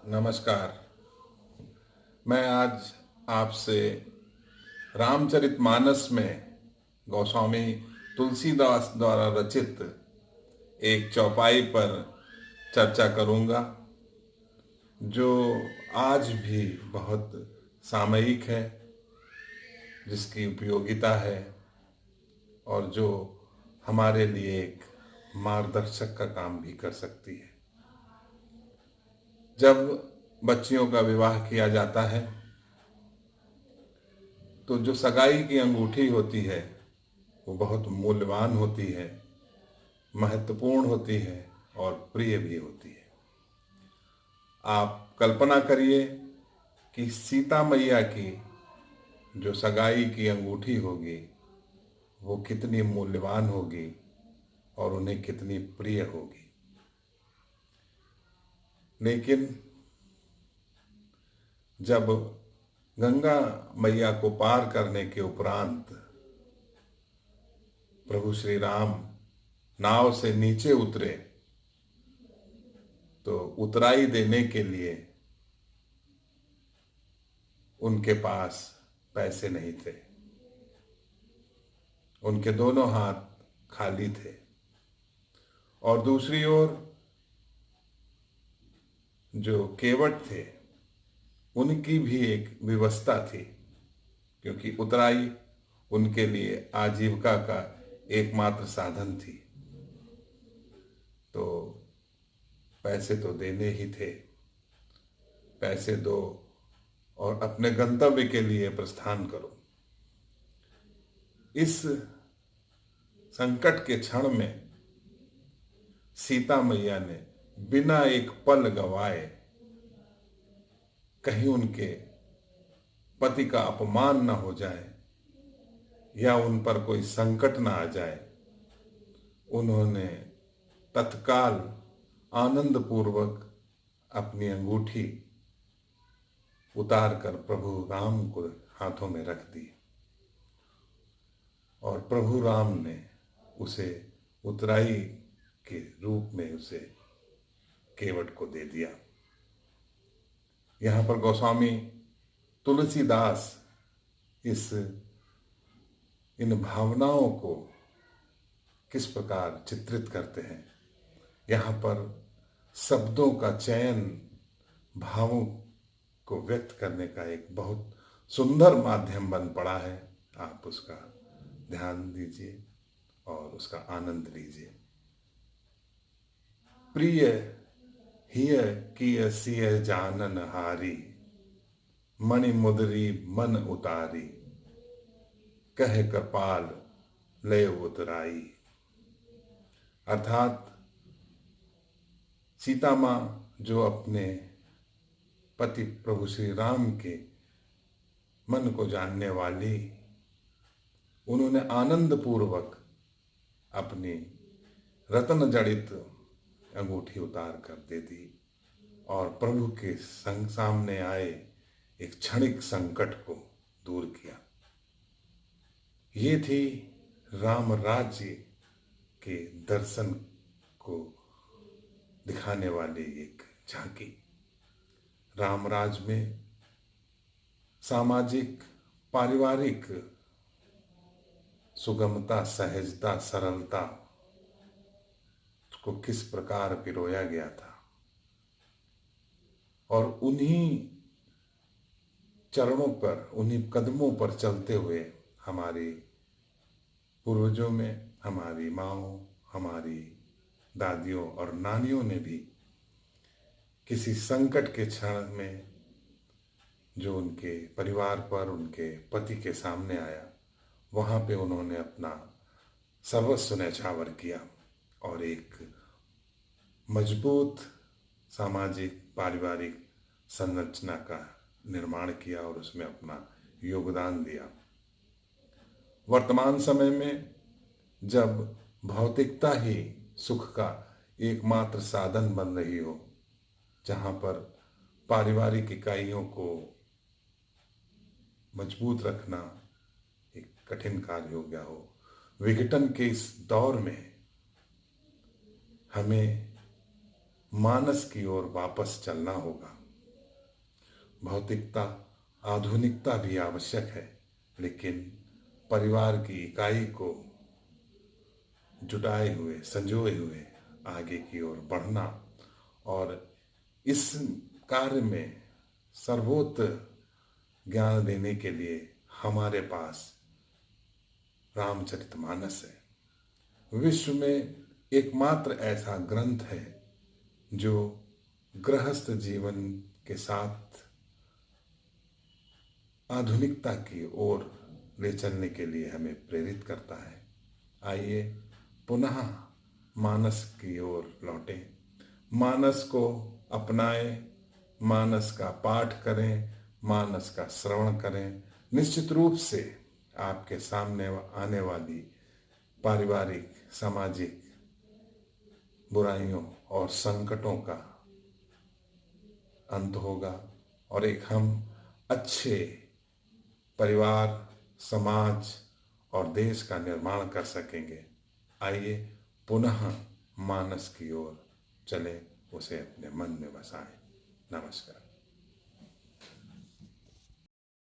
नमस्कार। मैं आज आपसे रामचरितमानस में गोस्वामी तुलसीदास द्वारा रचित एक चौपाई पर चर्चा करूंगा, जो आज भी बहुत सामयिक है, जिसकी उपयोगिता है और जो हमारे लिए एक मार्गदर्शक का काम भी कर सकती है। जब बच्चियों का विवाह किया जाता है तो जो सगाई की अंगूठी होती है वो बहुत मूल्यवान होती है, महत्वपूर्ण होती है और प्रिय भी होती है। आप कल्पना करिए कि सीता मैया की जो सगाई की अंगूठी होगी वो कितनी मूल्यवान होगी और उन्हें कितनी प्रिय होगी। लेकिन जब गंगा मैया को पार करने के उपरांत प्रभु श्री राम नाव से नीचे उतरे तो उतराई देने के लिए उनके पास पैसे नहीं थे, उनके दोनों हाथ खाली थे। और दूसरी ओर जो केवट थे उनकी भी एक विवशता थी, क्योंकि उतराई उनके लिए आजीविका का एकमात्र साधन थी। तो पैसे तो देने ही थे, पैसे दो और अपने गंतव्य के लिए प्रस्थान करो। इस संकट के क्षण में सीता मैया ने बिना एक पल गवाए, कहीं उनके पति का अपमान न हो जाए या उन पर कोई संकट न आ जाए, उन्होंने तत्काल आनंद पूर्वक अपनी अंगूठी उतार कर प्रभु राम को हाथों में रख दी और प्रभु राम ने उसे उतराई के रूप में उसे केवट को दे दिया। यहाँ पर गोस्वामी तुलसीदास इन भावनाओं को किस प्रकार चित्रित करते हैं। यहाँ पर शब्दों का चयन भावों को व्यक्त करने का एक बहुत सुंदर माध्यम बन पड़ा है। आप उसका ध्यान दीजिए और उसका आनंद लीजिए। प्रिय हिय किय सिय जानन हारी, मणि मुदरी मन उतारी, कह कृपाल ले उतराई। अर्थात सीता माँ जो अपने पति प्रभु श्री राम के मन को जानने वाली, उन्होंने आनंद पूर्वक अपनी रत्न जड़ित अंगूठी उतार कर दे दी और प्रभु के संग सामने आए एक क्षणिक संकट को दूर किया। ये थी राम राज्य के दर्शन को दिखाने वाली एक झांकी। रामराज में सामाजिक पारिवारिक सुगमता, सहजता, सरलता को किस प्रकार पिरोया गया था और उन्हीं चरणों पर, उन्हीं कदमों पर चलते हुए हमारी पूर्वजों में, हमारी माँओं, हमारी दादियों और नानियों ने भी किसी संकट के क्षण में जो उनके परिवार पर, उनके पति के सामने आया, वहाँ पे उन्होंने अपना सर्वस्व न्यौछावर किया और एक मजबूत सामाजिक पारिवारिक संरचना का निर्माण किया और उसमें अपना योगदान दिया। वर्तमान समय में जब भौतिकता ही सुख का एकमात्र साधन बन रही हो, जहाँ पर पारिवारिक इकाइयों को मजबूत रखना एक कठिन कार्य हो गया हो, विघटन के इस दौर में हमें मानस की ओर वापस चलना होगा। भौतिकता, आधुनिकता भी आवश्यक है, लेकिन परिवार की इकाई को जुटाए हुए, संजोए हुए आगे की ओर बढ़ना और इस कार्य में सर्वोत्त ज्ञान देने के लिए हमारे पास रामचरितमानस है। विश्व में एकमात्र ऐसा ग्रंथ है जो गृहस्थ जीवन के साथ आधुनिकता की ओर ले चलने के लिए हमें प्रेरित करता है। आइए पुनः मानस की ओर लौटें, मानस को अपनाएं, मानस का पाठ करें, मानस का श्रवण करें। निश्चित रूप से आपके सामने आने वाली पारिवारिक, सामाजिक बुराइयों और संकटों का अंत होगा और एक हम अच्छे परिवार, समाज और देश का निर्माण कर सकेंगे। आइए पुनः मानस की ओर चलें, उसे अपने मन में बसाएं। नमस्कार।